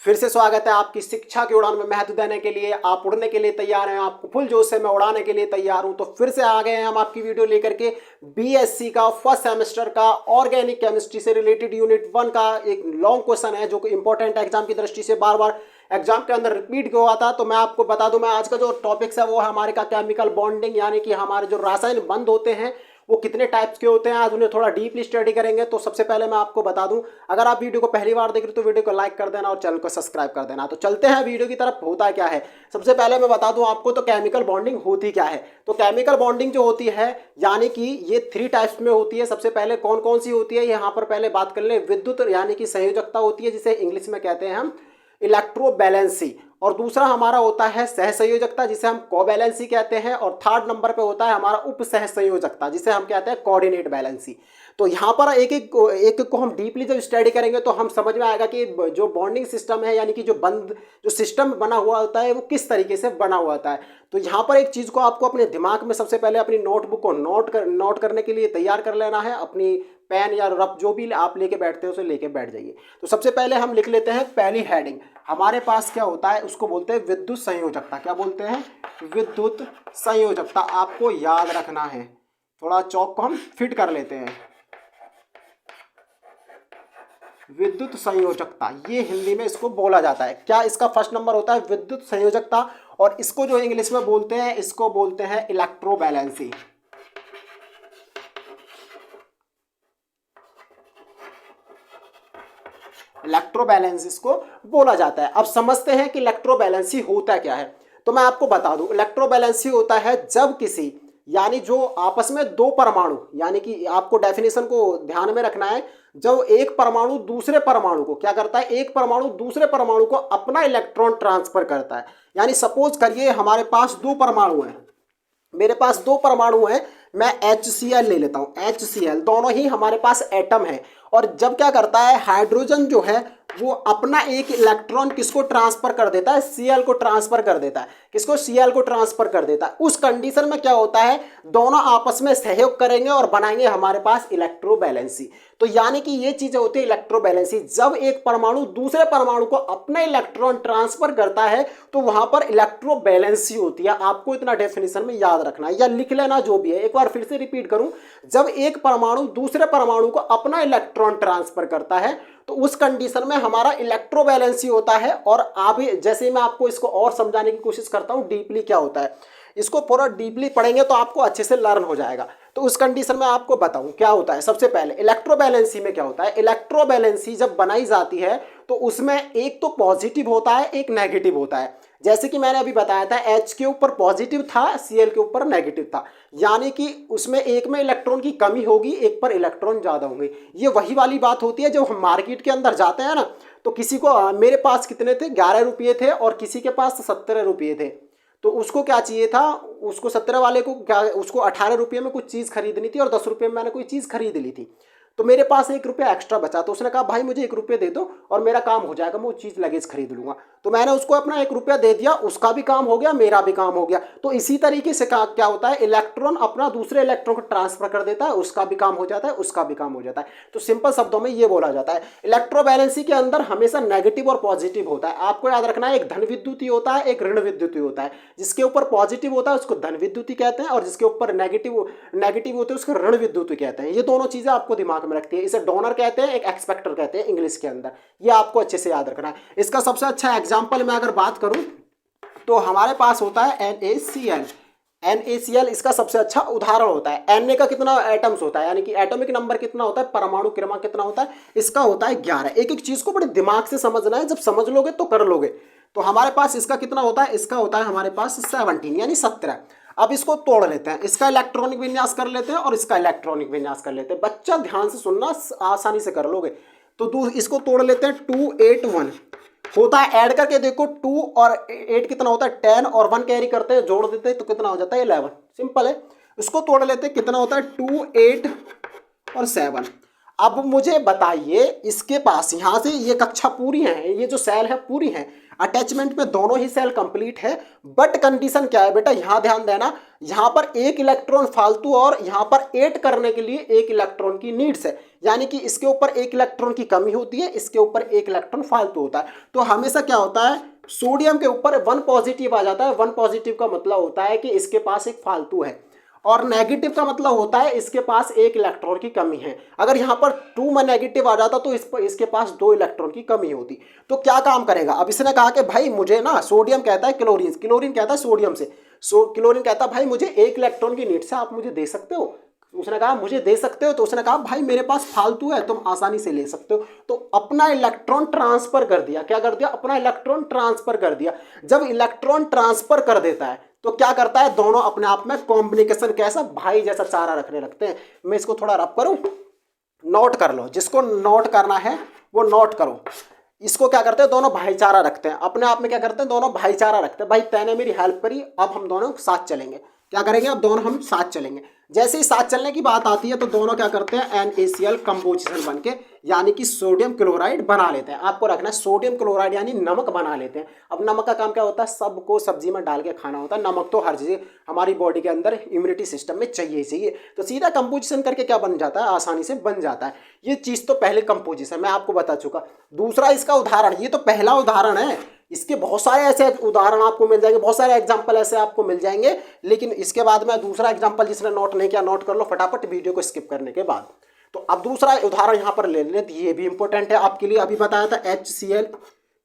फिर से स्वागत है आपकी शिक्षा की उड़ान में महत्व देने के लिए। आप उड़ने के लिए तैयार हैं, आपको फुल जोश से मैं उड़ाने के लिए तैयार हूं। तो फिर से आ गए हैं हम आपकी वीडियो लेकर के बीएससी का फर्स्ट सेमेस्टर का ऑर्गेनिक केमिस्ट्री से रिलेटेड यूनिट 1 का एक लॉन्ग क्वेश्चन है जो कि इंपॉर्टेंट है एग्जाम की दृष्टि से, बार बार एग्जाम के अंदर रिपीट हुआ था। तो मैं आपको बता दूं, मैं आज का जो टॉपिक्स है वो है हमारे का केमिकल बॉन्डिंग, यानी कि हमारे जो रासायनिक बंध होते हैं वो कितने टाइप्स के होते हैं, आज उन्हें थोड़ा डीपली स्टडी करेंगे। तो सबसे पहले मैं आपको बता दूं, अगर आप वीडियो को पहली बार देख रहे हो तो वीडियो को लाइक कर देना और चैनल को सब्सक्राइब कर देना। तो चलते हैं वीडियो की तरफ। होता क्या है, सबसे पहले मैं बता दूं आपको तो केमिकल बॉन्डिंग होती क्या है। तो केमिकल बॉन्डिंग जो होती है यानी कि ये 3 टाइप्स में होती है। सबसे पहले कौन कौन सी होती है यहाँ पर पहले बात कर ले। विद्युत यानी कि संयोजकता होती है, जिसे इंग्लिश में कहते हैं हम इलेक्ट्रोबैलेंसी। और दूसरा हमारा होता है सहसंयोजकता, जिसे हम कोवैलेंसी कहते हैं। और थर्ड नंबर पे होता है हमारा उप सहसंयोजकता, जिसे हम कहते हैं कोऑर्डिनेट बैलेंसी। तो यहाँ पर एक को हम डीपली जब स्टडी करेंगे तो हम समझ में आएगा कि जो बॉन्डिंग सिस्टम है, यानी कि जो सिस्टम बना हुआ होता है वो किस तरीके से बना हुआ होता है। तो यहाँ पर एक चीज़ को आपको अपने दिमाग में सबसे पहले अपनी नोटबुक को नोट करने के लिए तैयार कर लेना है। अपनी पेन या रफ जो भी आप लेके बैठते हो उसे लेके बैठ जाइए। तो सबसे पहले हम लिख लेते हैं पहली हेडिंग। हमारे पास क्या होता है, उसको बोलते हैं विद्युत संयोजकता। क्या बोलते हैं? विद्युत संयोजकता। आपको याद रखना है, थोड़ा चौक को हम फिट कर लेते हैं। विद्युत संयोजकता, ये हिंदी में इसको बोला जाता है क्या? इसका फर्स्ट नंबर होता है विद्युत संयोजकता, और इसको जो इंग्लिश में बोलते हैं इसको बोलते हैं इलेक्ट्रोबैलेंसी। इलेक्ट्रोबैलेंस इसको बोला जाता है। अब समझते हैं कि इलेक्ट्रोबैलेंसी होता क्या है। तो मैं आपको बता दूं, इलेक्ट्रोबैलेंसी होता है जब किसी, यानी जो आपस में दो परमाणु, यानी कि आपको डेफिनेशन को ध्यान में रखना है, जब एक परमाणु दूसरे परमाणु को क्या करता है, एक परमाणु दूसरे परमाणु को अपना इलेक्ट्रॉन ट्रांसफर करता है। यानी सपोज करिए हमारे पास 2 परमाणु हैं, मेरे पास 2 परमाणु हैं, मैं HCl ले लेता हूं। HCl दोनों ही हमारे पास एटम है, और जब क्या करता है हाइड्रोजन जो है वो अपना एक इलेक्ट्रॉन किसको ट्रांसफर कर देता है, Cl को ट्रांसफर कर देता है। किसको? Cl को ट्रांसफर कर देता है। उस कंडीशन में क्या होता है, दोनों आपस में सहयोग करेंगे और बनाएंगे हमारे पास इलेक्ट्रोबैलेंसी। तो यानी कि ये चीजें होती है इलेक्ट्रोबैलेंसी। जब एक परमाणु दूसरे परमाणु को अपना इलेक्ट्रॉन ट्रांसफर करता है तो वहां पर इलेक्ट्रोबैलेंसी होती है। आपको इतना डेफिनेशन में याद रखना है या लिख लेना, जो भी है। एक बार फिर से रिपीट करूं, जब एक परमाणु दूसरे परमाणु को अपना इलेक्ट्रॉन ट्रांसफर करता है तो उस कंडीशन में हमारा इलेक्ट्रोबैलेंसी होता है। और आप जैसे मैं आपको इसको और समझाने की कोशिश करता हूं डीपली क्या होता है, इसको पूरा डीपली पढ़ेंगे तो आपको अच्छे से लर्न हो जाएगा। तो उस कंडीशन में आपको बताऊं क्या होता है। सबसे पहले इलेक्ट्रोबैलेंसी में क्या होता है, इलेक्ट्रोबैलेंसी जब बनाई जाती है तो उसमें एक तो पॉजिटिव होता है, एक नेगेटिव होता है। जैसे कि मैंने अभी बताया था, H के ऊपर पॉजिटिव था, Cl के ऊपर नेगेटिव था, यानी कि उसमें एक में इलेक्ट्रॉन की कमी होगी, एक पर इलेक्ट्रॉन ज्यादा होंगे। ये वही वाली बात होती है जब हम मार्केट के अंदर जाते हैं ना, तो किसी को मेरे पास कितने थे, 11 रुपये थे और किसी के पास 17 रुपये थे। तो उसको क्या चाहिए था, उसको 17 वाले को क्या, उसको 18 रुपये में कुछ चीज़ खरीदनी थी और 10 रुपये में मैंने कोई चीज़ खरीद ली थी। तो मेरे पास 1 रुपया एक्स्ट्रा बचा, तो उसने कहा भाई मुझे 1 रुपये दे दो और मेरा काम हो जाएगा, मैं वो चीज़ लगेज खरीद लूँगा। तो मैंने उसको अपना 1 रुपया दे दिया, उसका भी काम हो गया, मेरा भी काम हो गया। तो इसी तरीके से क्या होता है, इलेक्ट्रॉन अपना दूसरे इलेक्ट्रॉन को ट्रांसफर कर देता है, उसका भी काम हो जाता है, उसका भी काम हो जाता है। तो सिंपल शब्दों में ये बोला जाता है इलेक्ट्रोबैलेंसी के अंदर हमेशा नेगेटिव और पॉजिटिव होता है। आपको याद रखना है, एक धन विद्युती होता है, एक ऋण विद्युती होता है। जिसके ऊपर पॉजिटिव होता है उसको धन विद्युती कहते हैं, और जिसके ऊपर नेगेटिव होते हैं उसको ऋण विद्युती कहते हैं। ये दोनों चीजें आपको दिमाग में रखती है। इसे डोनर कहते हैं, एक एक्सपेक्टर कहते हैं इंग्लिश के अंदर। ये आपको अच्छे से याद रखना है। इसका सबसे अच्छा एग्जांपल मैं अगर बात करूं तो हमारे पास होता है NaCl। NaCl इसका सबसे अच्छा उदाहरण होता है। Na का कितना एटम्स होता है, यानी कि एटॉमिक नंबर कितना होता है, परमाणु क्रमांक कितना होता है, इसका होता है 11। एक एक चीज को बड़े दिमाग से समझना है, जब समझ लोगे तो कर लोगे। तो हमारे पास इसका कितना होता है, इसका होता है हमारे पास 17 यानी 17। अब इसको तोड़ लेते हैं, इसका इलेक्ट्रॉनिक विन्यास कर लेते हैं और इसका इलेक्ट्रॉनिक विन्यास कर लेते हैं। बच्चा ध्यान से सुनना, आसानी से कर लोगे। तो इसको तोड़ लेते हैं, 2 8 1 होता है। ऐड करके देखो, 2 और 8 कितना होता है, 10 और 1 कैरी करते हैं, जोड़ देते हैं तो कितना हो जाता है, 11। सिंपल है। इसको तोड़ लेते हैं, कितना होता है, 2 8 और 7। अब मुझे बताइए, इसके पास यहाँ से ये कक्षा पूरी है, ये जो सेल है पूरी है, अटैचमेंट में दोनों ही सेल कंप्लीट है, बट कंडीशन क्या है बेटा, यहाँ ध्यान देना, यहाँ पर एक इलेक्ट्रॉन फालतू और यहाँ पर ऐड करने के लिए एक इलेक्ट्रॉन की नीड्स है, यानी कि इसके ऊपर एक इलेक्ट्रॉन की कमी होती है, इसके ऊपर एक इलेक्ट्रॉन फालतू होता है। तो हमेशा क्या होता है, सोडियम के ऊपर 1 पॉजिटिव आ जाता है। 1 पॉजिटिव का मतलब होता है कि इसके पास एक फालतू है, और नेगेटिव का मतलब होता है इसके पास एक इलेक्ट्रॉन की कमी है। अगर यहाँ पर 2 में नेगेटिव आ जाता तो इसके पास 2 इलेक्ट्रॉन की कमी होती। तो क्या काम करेगा, अब इसने कहा कि भाई मुझे ना, सोडियम कहता है क्लोरीन, क्लोरीन कहता है सोडियम से, क्लोरीन कहता है भाई मुझे एक इलेक्ट्रॉन की नीड से आप मुझे दे सकते हो। उसने कहा मुझे दे सकते हो, तो उसने कहा भाई मेरे पास फालतू है, तुम आसानी से ले सकते हो। तो अपना इलेक्ट्रॉन ट्रांसफर कर दिया। क्या कर दिया, अपना इलेक्ट्रॉन ट्रांसफर कर दिया। जब इलेक्ट्रॉन ट्रांसफर कर देता है तो क्या करता है, दोनों अपने आप में कॉम्बिनेशन कैसा, भाई जैसा चारा रखने लगते हैं। मैं इसको थोड़ा रब करूं, नोट कर लो, जिसको नोट करना है वो नोट करो। इसको क्या करते हैं, दोनों भाईचारा रखते हैं, अपने आप में क्या करते हैं, दोनों भाईचारा रखते हैं। भाई तैने मेरी हेल्प करी, अब हम दोनों साथ चलेंगे। क्या करेंगे, अब दोनों हम साथ चलेंगे। जैसे ही साथ चलने की बात आती है तो दोनों क्या करते हैं, NaCl कंपोजिशन बन के, यानी कि सोडियम क्लोराइड बना लेते हैं। आपको रखना है सोडियम क्लोराइड यानी नमक बना लेते हैं। अब नमक का काम क्या होता है, सबको सब्जी में डाल के खाना होता है। नमक तो हर चीज़ हमारी बॉडी के अंदर इम्यूनिटी सिस्टम में चाहिए ही चाहिए, तो सीधा कंपोजिशन करके क्या बन जाता है, आसानी से बन जाता है। ये चीज़ तो पहले कंपोजिशन मैं आपको बता चुका। दूसरा इसका उदाहरण, ये तो पहला उदाहरण है, इसके बहुत सारे ऐसे उदाहरण आपको मिल जाएंगे, बहुत सारे एग्जाम्पल ऐसे आपको मिल जाएंगे। लेकिन इसके बाद में दूसरा एग्जाम्पल, जिसने नोट नहीं किया नोट कर लो फटाफट वीडियो को स्किप करने के बाद। तो अब दूसरा उदाहरण यहाँ पर ले लें, ये भी इंपॉर्टेंट है आपके लिए। अभी बताया था HCl,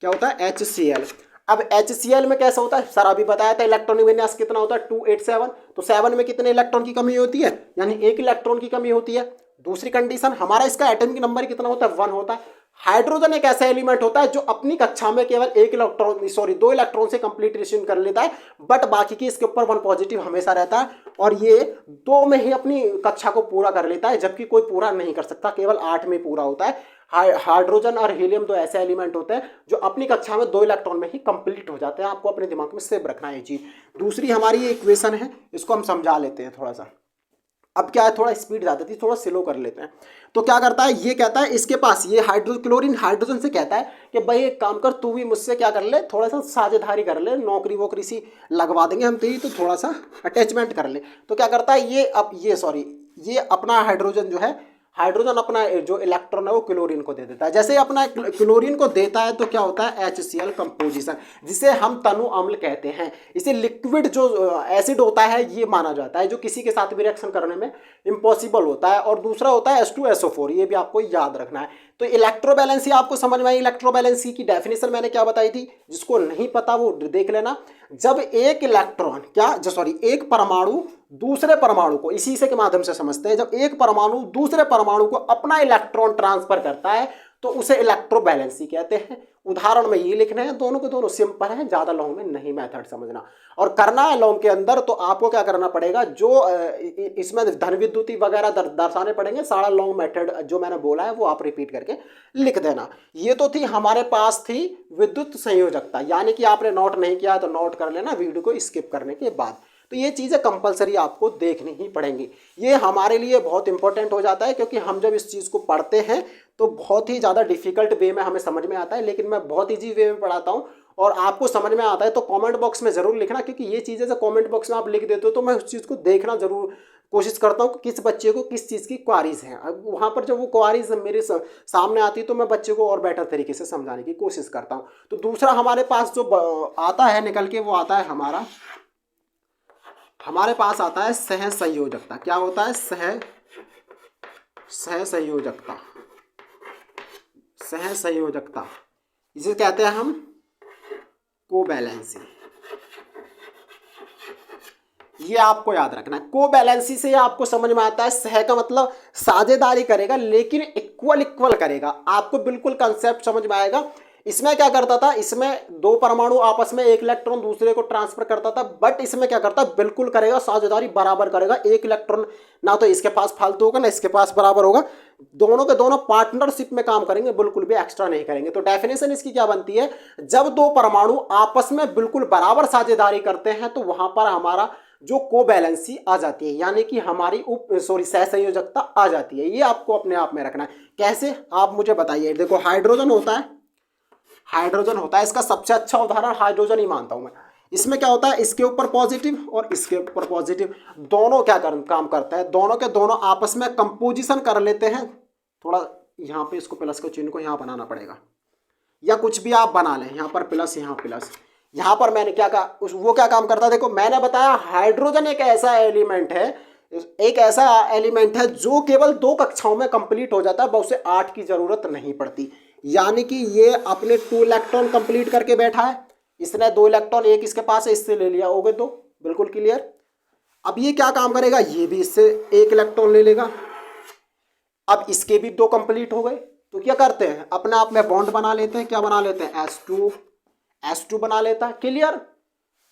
क्या होता है HCl। अब HCl में कैसा होता है, सर अभी बताया था इलेक्ट्रॉनिक विन्यास कितना होता है 287। तो 7 में कितने इलेक्ट्रॉन की कमी होती है, यानी एक इलेक्ट्रॉन की कमी होती है। दूसरी कंडीशन, हमारा इसका एटॉमिक नंबर कितना होता है 1 होता है। हाइड्रोजन एक ऐसा एलिमेंट होता है जो अपनी कक्षा में केवल 2 इलेक्ट्रॉन से कंप्लीटेशन कर लेता है, बट बाकी की इसके ऊपर 1 पॉजिटिव हमेशा रहता है, और ये 2 में ही अपनी कक्षा को पूरा कर लेता है, जबकि कोई पूरा नहीं कर सकता, केवल 8 में पूरा होता है। हाइड्रोजन और हीलियम 2 ऐसे एलिमेंट होते हैं जो अपनी कक्षा में 2 इलेक्ट्रॉन में ही कंप्लीट हो जाते हैं। आपको अपने दिमाग में सेव रखना है ये चीज। दूसरी हमारी इक्वेशन है, इसको हम समझा लेते हैं थोड़ा सा। अब क्या है, थोड़ा स्पीड ज़्यादा थी, थोड़ा स्लो कर लेते हैं। तो क्या करता है, ये कहता है इसके पास ये क्लोरीन हाइड्रोजन से कहता है कि भाई एक काम कर, तू भी मुझसे क्या कर ले, थोड़ा सा साझेदारी कर ले, नौकरी वोकरी सी लगवा देंगे हम तेरी, तो थोड़ा सा अटैचमेंट कर ले। तो क्या करता है ये अपना हाइड्रोजन जो है, हाइड्रोजन अपना जो इलेक्ट्रॉन है वो क्लोरीन को दे देता है। जैसे ही अपना क्लोरीन को देता है तो क्या होता है HCl कंपोजिशन, जिसे हम तनु अम्ल कहते हैं। इसे लिक्विड जो एसिड होता है ये माना जाता है, जो किसी के साथ भी रिएक्शन करने में इम्पॉसिबल होता है। और दूसरा होता है H2SO4, ये भी आपको याद रखना है। तो इलेक्ट्रोबैलेंसी आपको समझ में आई। इलेक्ट्रोबैलेंसी की डेफिनेशन मैंने क्या बताई थी, जिसको नहीं पता वो देख लेना। जब एक परमाणु दूसरे परमाणु को, इसी से के माध्यम से समझते हैं, जब एक परमाणु दूसरे परमाणु को अपना इलेक्ट्रॉन ट्रांसफर करता है तो उसे इलेक्ट्रोबैलेंसी कहते हैं। उदाहरण में ये लिखने हैं, दोनों के दोनों सिंपल हैं, ज्यादा लॉन्ग में नहीं मेथड समझना। और करना है लॉन्ग के अंदर तो आपको क्या करना पड़ेगा, जो इसमें धन विद्युती वगैरह दर्शाने पड़ेंगे, सारा लॉन्ग मेथड जो मैंने बोला है वो आप रिपीट करके लिख देना। ये तो थी हमारे पास थी विद्युत संयोजकता, यानी कि आपने नोट नहीं किया तो नोट कर लेना वीडियो को स्किप करने के बाद। तो ये चीज़ें कंपलसरी आपको देखनी ही पड़ेंगी। ये हमारे लिए बहुत इंपॉर्टेंट हो जाता है, क्योंकि हम जब इस चीज़ को पढ़ते हैं तो बहुत ही ज़्यादा डिफिकल्ट वे में हमें समझ में आता है, लेकिन मैं बहुत ईजी वे में पढ़ाता हूँ और आपको समझ में आता है। तो कमेंट बॉक्स में ज़रूर लिखना, क्योंकि ये चीज़ें जब कमेंट बॉक्स में आप लिख देते हो तो मैं उस चीज़ को देखना ज़रूर कोशिश करता हूँ कि किस बच्चे को किस चीज़ की क्वारीज हैं। अब वहाँ पर जब वो क्वारीज मेरे सामने आती है तो मैं बच्चे को और बेटर तरीके से समझाने की कोशिश करता हूँ। तो दूसरा हमारे पास जो आता है निकल के, वो आता है हमारे पास आता है सहसंयोजकता। क्या होता है, सहसंयोजकता। सहसंयोजकता इसे कहते हैं हम कोवैलेंसी। ये आपको याद रखना है। कोवैलेंसी से आपको समझ में आता है, सह का मतलब साझेदारी करेगा, लेकिन इक्वल करेगा। आपको बिल्कुल कंसेप्ट समझ में आएगा। इसमें क्या करता था, इसमें 2 परमाणु आपस में एक इलेक्ट्रॉन दूसरे को ट्रांसफर करता था, बट इसमें क्या करता, बिल्कुल करेगा, साझेदारी बराबर करेगा। एक इलेक्ट्रॉन ना तो इसके पास फालतू होगा ना इसके पास बराबर होगा, दोनों के दोनों पार्टनरशिप में काम करेंगे, बिल्कुल भी एक्स्ट्रा नहीं करेंगे। तो डेफिनेशन इसकी क्या बनती है, जब 2 परमाणु आपस में बिल्कुल बराबर साझेदारी करते हैं तो वहां पर हमारा जो कोवैलेंसी आ जाती है, यानी कि हमारी सहसंयोजकता आ जाती है। ये आपको अपने आप में रखना है। कैसे, आप मुझे बताइए। देखो हाइड्रोजन होता है, हाइड्रोजन होता है, इसका सबसे अच्छा उदाहरण हाइड्रोजन ही मानता हूं मैं। इसमें क्या होता है, इसके ऊपर पॉजिटिव और इसके ऊपर पॉजिटिव, दोनों क्या काम करते हैं, दोनों के दोनों आपस में कंपोजिशन कर लेते हैं। थोड़ा यहाँ पे इसको प्लस के चिन्ह को यहाँ बनाना पड़ेगा, या कुछ भी आप बना लें, यहाँ पर प्लस, यहाँ प्लस। यहाँ पर मैंने क्या कहा, वो क्या काम करता है, देखो मैंने बताया हाइड्रोजन एक ऐसा एलिमेंट है, एक ऐसा एलिमेंट है जो केवल 2 कक्षाओं में कंप्लीट हो जाता है, बहुत से 8 की जरूरत नहीं पड़ती। यानी कि ये अपने 2 इलेक्ट्रॉन कंप्लीट करके बैठा है, इसने 2 इलेक्ट्रॉन, एक इसके पास है, इससे ले लिया, हो गए 2, बिल्कुल क्लियर। अब ये क्या काम करेगा, ये भी इससे 1 इलेक्ट्रॉन ले लेगा, अब इसके भी 2 कंप्लीट हो गए। तो क्या करते हैं, अपने आप में बॉन्ड बना लेते हैं, क्या बना लेते हैं, S2 बना लेता है। क्लियर।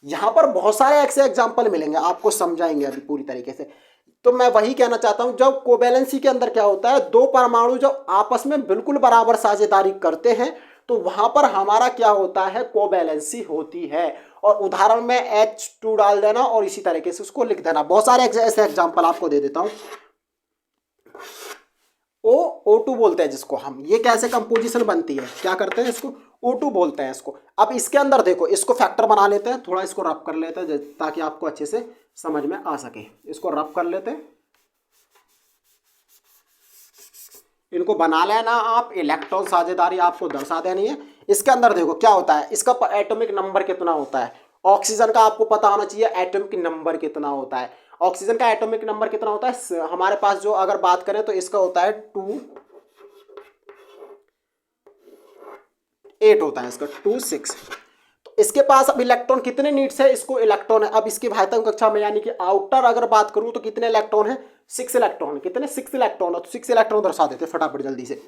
यहां पर बहुत सारे ऐसे एग्जाम्पल मिलेंगे, आपको समझाएंगे अभी पूरी तरीके से। तो मैं वही कहना चाहता हूं, जब कोवैलेंसी के अंदर क्या होता है, 2 परमाणु जब आपस में बिल्कुल बराबर साझेदारी करते हैं, तो वहां पर हमारा क्या होता है, कोवैलेंसी होती है। और उदाहरण में H2 डाल देना और इसी तरीके से उसको लिख देना। बहुत सारे ऐसे एग्जाम्पल आपको दे देता हूं। O2 बोलते हैं जिसको हम, ये कैसे कंपोजिशन बनती है, क्या करते हैं, इसको O2 बोलते हैं इसको। अब इसके अंदर देखो, इसको फैक्टर बना लेते हैं, थोड़ा इसको रब कर लेते हैं ताकि आपको अच्छे से समझ में आ सके। इसको रब कर लेते हैं, इनको बना लेना आप। इलेक्ट्रॉन साझेदारी आपको दर्शा देनी है। इसके अंदर देखो क्या होता है, इसका एटॉमिक नंबर कितना होता है, ऑक्सीजन का आपको पता होना चाहिए एटॉमिक नंबर कितना होता है। ऑक्सीजन का एटॉमिक नंबर कितना होता है, हमारे पास जो अगर बात करें तो इसका होता है 8 होता है, इसका 26। तो इसके पास अब इलेक्ट्रॉन कितने नीड्स है, इसको इलेक्ट्रॉन है। अब इसकी भाइतम कक्षा में यानी कि आउटर अगर बात करूं तो कितने इलेक्ट्रॉन है, 6 इलेक्ट्रॉन। कितने, 6 इलेक्ट्रॉन। तो 6 इलेक्ट्रॉन दर्शा देते फटाफट जल्दी से।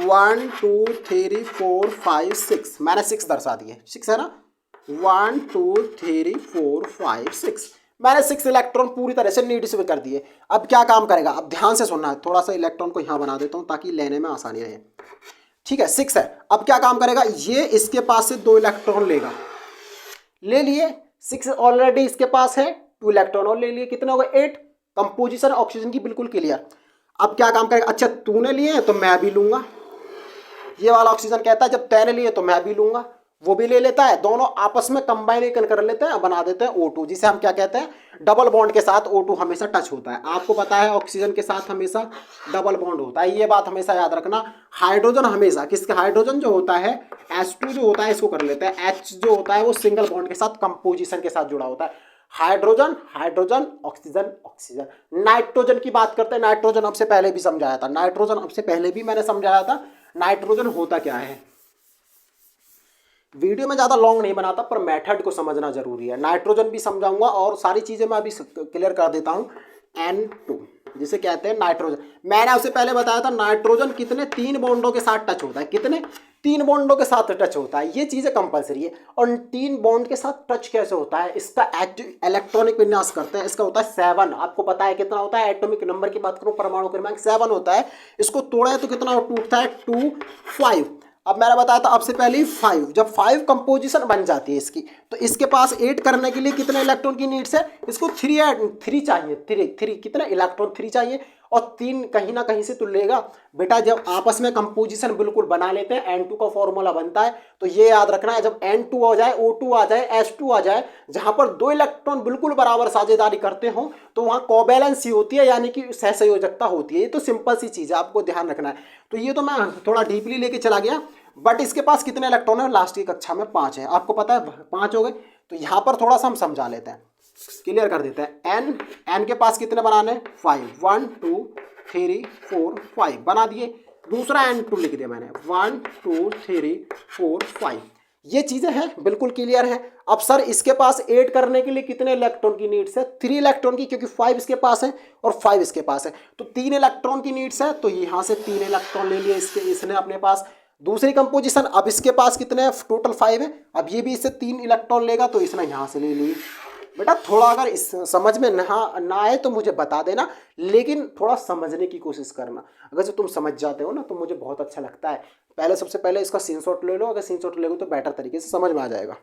1 2 3 4 5 6, मैंने 6 दर्शा दिए, 6 है ना। 1 2 3 4 5 6, मैंने 6 इलेक्ट्रॉन पूरी तरह से नीड से कर दिए। अब क्या काम करेगा, अब ध्यान से सुनना है, थोड़ा सा इलेक्ट्रॉन को यहाँ बना देता हूँ ताकि लेने में आसानी रहे। ठीक है, 6 है। अब क्या काम करेगा, ये इसके पास से 2 इलेक्ट्रॉन लेगा, ले लिए। 6 ऑलरेडी इसके पास है, 2 इलेक्ट्रॉन और ले लिए, कितने हो गए, 8। कंपोजिशन ऑक्सीजन की बिल्कुल क्लियर। अब क्या काम करेगा, अच्छा तूने लिए तो मैं भी लूंगा। ये वाला ऑक्सीजन कहता है जब तैने लिए तो मैं भी लूंगा, वो भी ले लेता है, दोनों आपस में कंबाइनेशन कर लेते हैं, बना देते हैं O2, जिसे हम क्या कहते हैं, डबल बॉन्ड के साथ O2 हमेशा टच होता है। आपको पता है ऑक्सीजन के साथ हमेशा डबल बॉन्ड होता है, ये बात हमेशा याद रखना। हाइड्रोजन हमेशा किसके, हाइड्रोजन जो होता है H2 जो होता है इसको कर लेते हैं, H जो होता है वो सिंगल बॉन्ड के साथ कंपोजिशन के साथ जुड़ा होता है। Hydrogen hydrogen, oxygen oxygen. Nitrogen की बात करते हैं, नाइट्रोजन अब से पहले भी समझाया था, नाइट्रोजन अब से पहले भी मैंने समझाया था। नाइट्रोजन होता क्या है, वीडियो में ज़्यादा लॉन्ग नहीं बनाता पर मेथड को समझना जरूरी है। नाइट्रोजन भी समझाऊंगा और सारी चीज़ें मैं अभी क्लियर कर देता हूँ। N2 जिसे कहते हैं नाइट्रोजन, मैंने आपसे पहले बताया था नाइट्रोजन कितने 3 बॉन्डों के साथ टच होता है, कितने 3 बॉन्डों के साथ टच होता है, ये चीज़ें कंपलसरी है। और 3 बॉन्ड के साथ टच कैसे होता है, इसका इलेक्ट्रॉनिक विन्यास करते हैं, इसका होता है 7। आपको पता है कितना होता है, एटॉमिक नंबर की बात करूँ परमाणु क्रमांक 7 होता है। इसको तोड़ा है तो कितना टूटता है, 2 5। अब मैंने बताया था अब से पहले 5, जब 5 कंपोजिशन बन जाती है इसकी, तो इसके पास 8 करने के लिए कितने इलेक्ट्रॉन की नीड्स है, इसको 3 चाहिए, 3 कितने इलेक्ट्रॉन 3 चाहिए। और 3 कहीं ना कहीं से तो लेगा बेटा, जब आपस में कंपोजिशन बिल्कुल बना लेते हैं N2 का फॉर्मूला बनता है। तो ये याद रखना है, जब N2 आ जाए, O2 आ जाए, H2 आ जाए, जहां पर 2 इलेक्ट्रॉन बिल्कुल बराबर साझेदारी करते हो तो वहां कोवैलेंसी होती है, यानी कि सहसंयोजकता होती है। ये तो सिंपल सी चीज़ है, आपको ध्यान रखना है। तो ये तो मैं थोड़ा डीपली लेके चला गया, बट इसके पास कितने इलेक्ट्रॉन है, लास्ट की कक्षा में 5 है, आपको पता है 5 हो गए। तो यहाँ पर थोड़ा सा हम समझा लेते हैं, क्लियर कर देते हैं। N के पास कितने बनाने, 5, 1 2 3 4 5 बना दिए। दूसरा N2 लिख दिया मैंने, 1 2 3 4 5। ये चीज़ें हैं, बिल्कुल क्लियर है। अब सर इसके पास 8 करने के लिए कितने इलेक्ट्रॉन की नीड्स है, 3 इलेक्ट्रॉन की, क्योंकि 5 इसके पास है और 5 इसके पास है, तो 3 इलेक्ट्रॉन की नीड्स है। तो यहाँ से 3 इलेक्ट्रॉन ले लिए इसने अपने पास। दूसरी कंपोजिशन, अब इसके पास कितने हैं, टोटल 5 है। अब ये भी इससे 3 इलेक्ट्रॉन लेगा, तो इसने यहाँ से ले लिए। बेटा थोड़ा अगर इस समझ में ना आए तो मुझे बता देना, लेकिन थोड़ा समझने की कोशिश करना। अगर जो तुम समझ जाते हो ना तो मुझे बहुत अच्छा लगता है। पहले सबसे पहले इसका स्क्रीनशॉट ले लो, अगर स्क्रीनशॉट ले लो तो बेटर तरीके से समझ में आ जाएगा।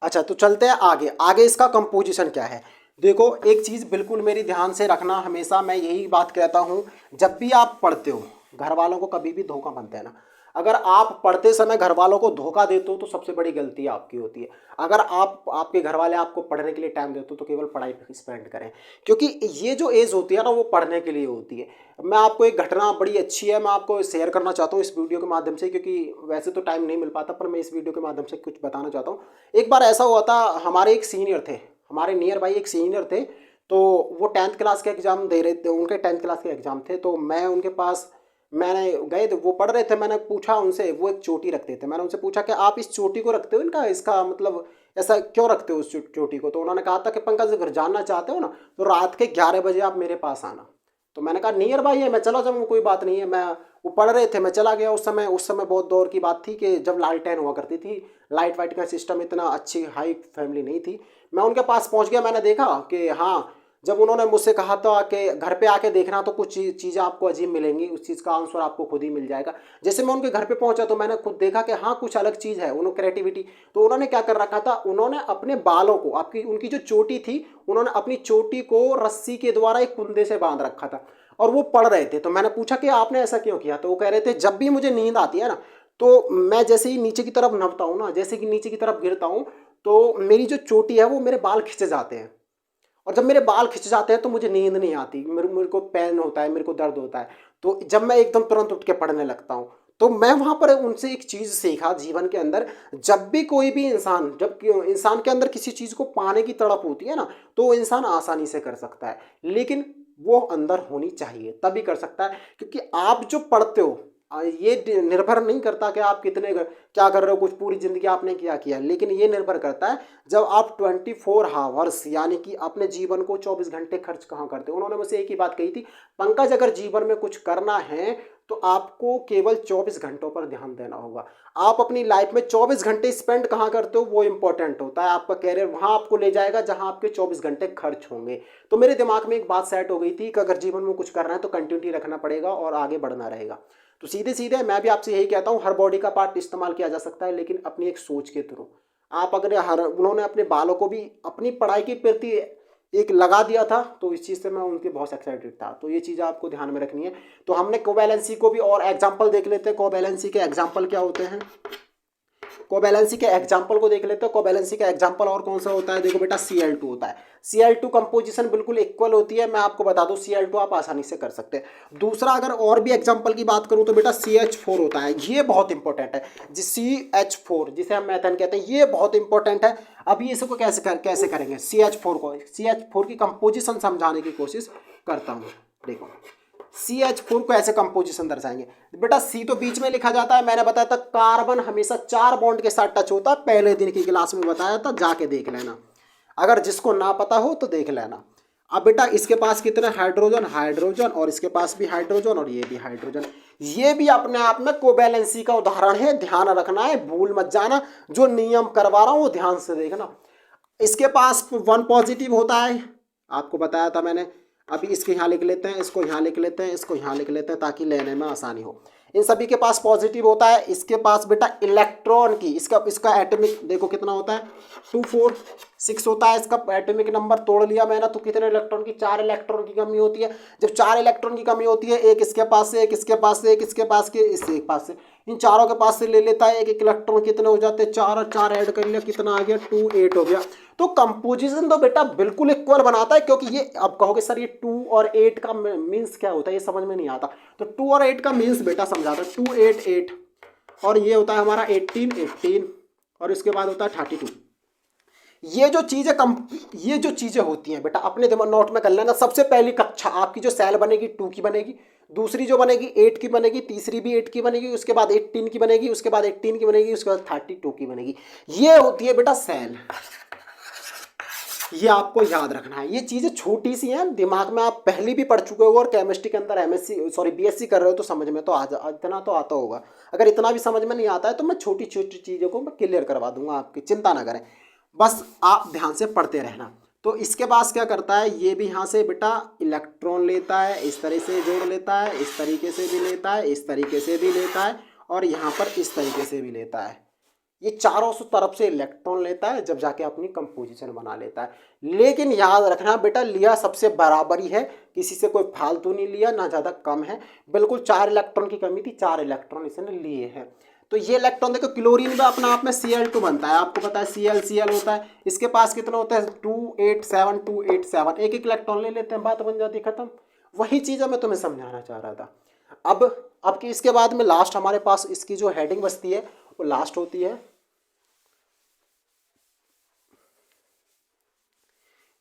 अच्छा, तो चलते हैं आगे। आगे इसका कंपोजिशन क्या है। देखो, एक चीज़ बिल्कुल मेरी ध्यान से रखना, हमेशा मैं यही बात कहता हूँ, जब भी आप पढ़ते हो घर वालों को कभी भी धोखा मत देना। अगर आप पढ़ते समय घर वालों को धोखा देते हो तो सबसे बड़ी गलती आपकी होती है। अगर आपके घर वाले आपको पढ़ने के लिए टाइम देते हो तो केवल पढ़ाई पर स्पेंड करें, क्योंकि ये जो एज होती है ना वो पढ़ने के लिए होती है। मैं आपको एक घटना बड़ी अच्छी है, मैं आपको शेयर करना चाहता हूँ इस वीडियो के माध्यम से, क्योंकि वैसे तो टाइम नहीं मिल पाता, पर मैं इस वीडियो के माध्यम से कुछ बताना चाहता हूँ। एक बार ऐसा हुआ था, हमारे एक सीनियर थे, हमारे नियर बाई एक सीनियर थे, तो वो 10th क्लास के एग्ज़ाम दे रहे थे, उनके 10th क्लास के एग्ज़ाम थे। तो मैं उनके पास, मैंने गए तो वो पढ़ रहे थे, मैंने पूछा उनसे, वो एक चोटी रखते थे, मैंने उनसे पूछा कि आप इस चोटी को रखते हो, इनका इसका मतलब ऐसा क्यों रखते हो उस चोटी को। तो उन्होंने कहा था कि पंकज अगर जानना चाहते हो ना तो रात के 11 बजे आप मेरे पास आना। तो मैंने कहा नियर बाई है, मैं चला जाऊँगा, कोई बात नहीं है। मैं, वो पढ़ रहे थे, मैं चला गया। उस समय बहुत दौर की बात थी कि जब लालटेन हुआ करती थी, लाइट वाइट का सिस्टम इतना अच्छी हाई फैमिली नहीं थी। मैं उनके पास पहुंच गया, मैंने देखा कि हाँ, जब उन्होंने मुझसे कहा था कि घर पे आके देखना तो कुछ चीज़ें आपको अजीब मिलेंगी, उस चीज़ का आंसर आपको खुद ही मिल जाएगा। जैसे मैं उनके घर पे पहुंचा तो मैंने खुद देखा कि हाँ कुछ अलग चीज़ है, उन्होंने क्रिएटिविटी। तो उन्होंने क्या कर रखा था, उन्होंने अपने बालों को, आपकी उनकी जो चोटी थी, उन्होंने अपनी चोटी को रस्सी के द्वारा एक कुंदे से बांध रखा था और वो पढ़ रहे थे। तो मैंने पूछा कि आपने ऐसा क्यों किया। तो वो कह रहे थे जब भी मुझे नींद आती है ना तो मैं जैसे ही नीचे की तरफ नमता हूँ ना, जैसे कि नीचे की तरफ गिरता हूँ, तो मेरी जो चोटी है वो मेरे बाल खिंचे जाते हैं, और जब मेरे बाल खिंच जाते हैं तो मुझे नींद नहीं आती, मेरे को पेन होता है, मेरे को दर्द होता है। तो जब मैं एकदम तुरंत उठ के पढ़ने लगता हूँ, तो मैं वहाँ पर उनसे एक चीज़ सीखा जीवन के अंदर, जब भी कोई भी इंसान, जब इंसान के अंदर किसी चीज़ को पाने की तड़प होती है ना, तो वो इंसान आसानी से कर सकता है, लेकिन वो अंदर होनी चाहिए तभी कर सकता है। क्योंकि आप जो पढ़ते हो, ये निर्भर नहीं करता कि आप कितने क्या कर रहे हो, कुछ पूरी ज़िंदगी आपने क्या किया, लेकिन ये निर्भर करता है जब आप 24 आवर्स यानी कि अपने जीवन को 24 घंटे खर्च कहाँ करते हो। उन्होंने मुझसे एक ही बात कही थी, पंकज अगर जीवन में कुछ करना है तो आपको केवल 24 घंटों पर ध्यान देना होगा। आप अपनी लाइफ में 24 घंटे स्पेंड कहाँ करते हो वो इंपॉर्टेंट होता है। आपका कैरियर वहाँ आपको ले जाएगा जहाँ आपके 24 घंटे खर्च होंगे। तो मेरे दिमाग में एक बात सेट हो गई थी कि अगर जीवन में कुछ करना है तो कंटिन्यूटी रखना पड़ेगा और आगे बढ़ना रहेगा। तो सीधे सीधे मैं भी आपसे यही कहता हूँ, हर बॉडी का पार्ट इस्तेमाल किया जा सकता है, लेकिन अपनी एक सोच के थ्रू। आप अगर उन्होंने अपने बालों को भी अपनी पढ़ाई के प्रति एक लगा दिया था, तो इस चीज़ से मैं उनके बहुत एक्साइटेड था। तो ये चीज़ आपको ध्यान में रखनी है। तो हमने कोवैलेंसी को भी और एग्जाम्पल देख लेते हैं, कोवैलेंसी के एग्जाम्पल क्या होते हैं। कोवैलेंसी के एग्जाम्पल को देख लेते हैं। कोवैलेंसी का एग्जाम्पल और कौन सा होता है, देखो बेटा Cl2 होता है। Cl2 कंपोजिशन बिल्कुल इक्वल होती है, मैं आपको बता दूं Cl2 आप आसानी से कर सकते हैं। दूसरा अगर और भी एग्जाम्पल की बात करूं तो बेटा CH4 होता है, ये बहुत इंपॉर्टेंट है। CH4 जिसे हम मेथेन कहते हैं, ये बहुत इंपॉर्टेंट है। अभी इसको कैसे करेंगे, CH4 की कंपोजिशन समझाने की कोशिश करता हूँ। देखो CH4 को ऐसे कंपोजिशन दर्शाएंगे बेटा। C तो बीच में लिखा जाता है, मैंने बताया था कार्बन हमेशा 4 बॉन्ड के साथ टच होता है, पहले दिन की क्लास में बताया था, जाके देख लेना, अगर जिसको ना पता हो तो देख लेना। अब बेटा इसके पास कितने हाइड्रोजन और इसके पास भी हाइड्रोजन और ये भी हाइड्रोजन, ये भी अपने आप में कोवैलेंसी का उदाहरण है, ध्यान रखना है, भूल मत जाना। जो नियम करवा रहा हूँ वो ध्यान से देखना। इसके पास 1 पॉजिटिव होता है, आपको बताया था मैंने। अभी इसके यहाँ लिख लेते हैं, इसको यहाँ लिख लेते हैं, इसको यहाँ लिख लेते हैं ताकि लेने में आसानी हो। इन सभी के पास पॉजिटिव होता है। इसके पास बेटा इलेक्ट्रॉन की इसका एटॉमिक देखो कितना होता है, 2 4 6 होता है। इसका एटॉमिक नंबर तोड़ लिया मैंने, तो कितने इलेक्ट्रॉन की, 4 इलेक्ट्रॉन की कमी होती है। जब 4 इलेक्ट्रॉन की कमी होती है, एक इसके पास से, एक इसके पास से, एक इसके पास के, इससे एक पास से, इन चारों के पास से ले लेता है एक एक इलेक्ट्रॉन। कितने हो जाते हैं, 4 और 4 ऐड कर लिया, कितना आ गया, 2 8 हो गया। तो कंपोजिशन तो बेटा बिल्कुल इक्वल बनाता है, क्योंकि ये अब कहोगे सर ये 2 और 8 का मीन्स क्या होता है, ये समझ में नहीं आता। तो 2 और 8 का मीन्स बेटा समझाता है, 2 8 8 और ये होता है हमारा 18 18 और इसके बाद होता है 32। ये जो चीजें होती हैं बेटा अपने दिमाग नोट में कर लेना। सबसे पहली कक्षा आपकी जो सेल बनेगी 2 की बनेगी, दूसरी जो बनेगी 8 की बनेगी, तीसरी भी 8 की बनेगी, उसके बाद 18 की बनेगी, उसके बाद 18 की बनेगी, उसके बाद 32 की बनेगी। ये होती है बेटा सेल, ये आपको याद रखना है। ये चीज़ें छोटी सी हैं, दिमाग में आप पहले भी पढ़ चुके हो और केमिस्ट्री के अंदर बीएससी कर रहे हो तो समझ में तो इतना तो आता होगा। अगर इतना भी समझ में नहीं आता है तो मैं छोटी छोटी चीज़ों को मैं क्लियर करवा दूंगा, आपकी चिंता ना करें, बस आप ध्यान से पढ़ते रहना। तो इसके पास क्या करता है, ये भी यहाँ से बेटा इलेक्ट्रॉन लेता है, इस तरह से जोड़ लेता है, इस तरीके से भी लेता है, इस तरीके से भी लेता है और यहाँ पर इस तरीके से भी लेता है। ये चारों तरफ से इलेक्ट्रॉन लेता है जब जाके अपनी कंपोजिशन बना लेता है। लेकिन याद रखना बेटा, लिया सबसे बराबरी है, किसी से कोई फालतू नहीं लिया, ना ज़्यादा कम है, बिल्कुल 4 इलेक्ट्रॉन की कमी थी, 4 इलेक्ट्रॉन इसने लिए हैं। तो ये इलेक्ट्रॉन देखो, क्लोरीन में अपना आप में Cl2 बनता है, आपको पता है Cl होता है, इसके पास कितना होता है 287 287, एक एक इलेक्ट्रॉन ले लेते हैं, बात बन जाती खत्म। वही चीज़ मैं तुम्हें समझाना चाह रहा था। अब कि इसके बाद में लास्ट हमारे पास इसकी जो हेडिंग बचती है वो लास्ट होती है।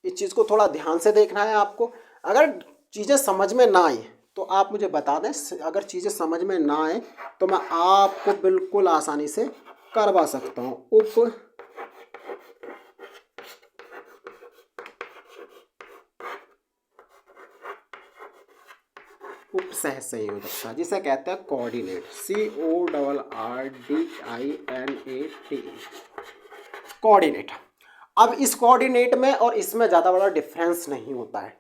इस चीज़ को थोड़ा ध्यान से देखना है आपको। अगर चीज़ें समझ में ना आए तो आप मुझे बता दें, अगर चीज़ें समझ में ना आए तो मैं आपको बिल्कुल आसानी से करवा सकता हूँ। उप सह संयोजकता जिसे कहते हैं कोऑर्डिनेट, CORRDINAT, कोऑर्डिनेट। अब इस कोऑर्डिनेट में और इसमें ज़्यादा बड़ा डिफरेंस नहीं होता है।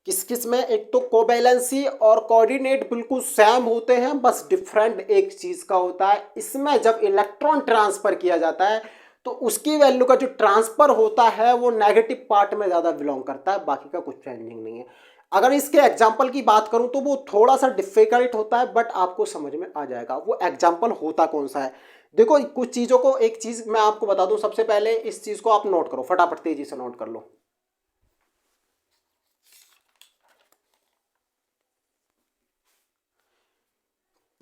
किस किस में, एक तो कोवैलेंसी और कोऑर्डिनेट बिल्कुल सेम होते हैं, बस डिफरेंट एक चीज़ का होता है, इसमें जब इलेक्ट्रॉन ट्रांसफ़र किया जाता है तो उसकी वैल्यू का जो ट्रांसफ़र होता है वो नेगेटिव पार्ट में ज़्यादा बिलोंग करता है, बाकी का कुछ चेंजिंग नहीं है। अगर इसके एग्जाम्पल की बात करूं तो वो थोड़ा सा डिफिकल्ट होता है, बट आपको समझ में आ जाएगा। वो एग्जाम्पल होता कौन सा है, देखो कुछ चीज़ों को, एक चीज़ मैं आपको बता दूं, सबसे पहले इस चीज़ को आप नोट करो, फटाफट तेजी से नोट कर लो।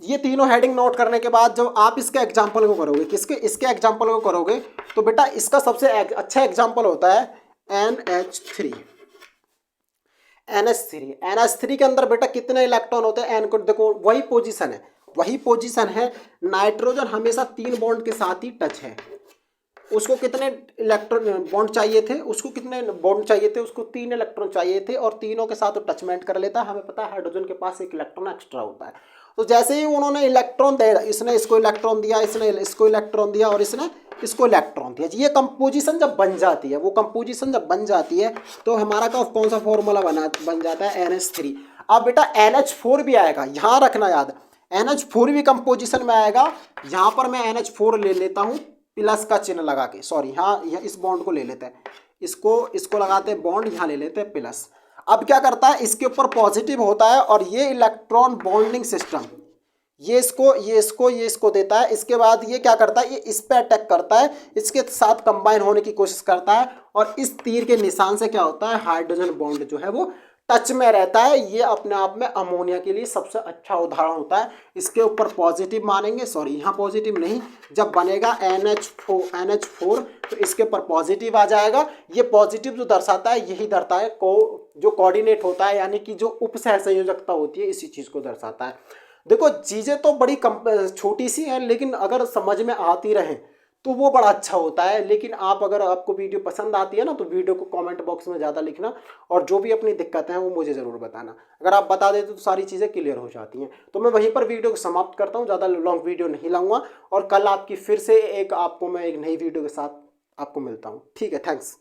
ये तीनों हेडिंग नोट करने के बाद जब आप इसके एग्जाम्पल को करोगे, इसके एग्जाम्पल को करोगे तो बेटा इसका सबसे अच्छा एग्जाम्पल होता है NH3। NH3 के अंदर बेटा कितने इलेक्ट्रॉन होते हैं, N को देखो, वही पोजीशन है। नाइट्रोजन हमेशा 3 बॉन्ड के साथ ही टच है। उसको कितने इलेक्ट्रॉन बॉन्ड चाहिए थे, उसको 3 इलेक्ट्रॉन चाहिए थे, और तीनों के साथ अटैचमेंट कर लेता है। हमें पता है हाइड्रोजन के पास 1 इलेक्ट्रॉन एक्स्ट्रा होता है। तो जैसे ही उन्होंने इलेक्ट्रॉन दे, इसने इसको इलेक्ट्रॉन दिया, इसने इसको इलेक्ट्रॉन दिया, और इसने इसको इलेक्ट्रॉन दिया, ये कंपोजिशन जब बन जाती है, तो हमारा कौन सा फॉर्मूला बन जाता है, NH3। अब बेटा NH4 भी आएगा, यहाँ रखना याद, NH4 भी कंपोजिशन में आएगा। यहाँ पर मैं NH4 ले लेता हूँ प्लस का चिन्ह लगा के, सॉरी, हाँ इस बॉन्ड को ले लेते हैं, इसको लगाते हैं बॉन्ड, यहाँ ले लेते हैं प्लस। अब क्या करता है, इसके ऊपर पॉजिटिव होता है, और ये इलेक्ट्रॉन बॉन्डिंग सिस्टम ये इसको देता है। इसके बाद ये क्या करता है, ये इस पे अटैक करता है, इसके साथ कंबाइन होने की कोशिश करता है, और इस तीर के निशान से क्या होता है, हाइड्रोजन बॉन्ड जो है वो टच में रहता है। ये अपने आप में अमोनिया के लिए सबसे अच्छा उदाहरण होता है। इसके ऊपर पॉजिटिव मानेंगे, सॉरी यहाँ पॉजिटिव नहीं, जब बनेगा NH4 तो इसके ऊपर पॉजिटिव आ जाएगा। ये पॉजिटिव जो दर्शाता है, यही दर्शाता है जो कोऑर्डिनेट होता है, यानी कि जो उप सहसंयोजकता होती है, इसी चीज़ को दर्शाता है। देखो चीज़ें तो बड़ी छोटी सी हैं, लेकिन अगर समझ में आती रहे तो वो बड़ा अच्छा होता है। लेकिन अगर आपको वीडियो पसंद आती है ना, तो वीडियो को कमेंट बॉक्स में ज़्यादा लिखना, और जो भी अपनी दिक्कतें हैं वो मुझे ज़रूर बताना। अगर आप बता देते तो सारी चीज़ें क्लियर हो जाती हैं। तो मैं वहीं पर वीडियो को समाप्त करता हूँ, ज़्यादा लॉन्ग वीडियो नहीं लाऊंगा, और कल आपकी फिर से मैं एक नई वीडियो के साथ आपको मिलता हूँ। ठीक है, थैंक्स।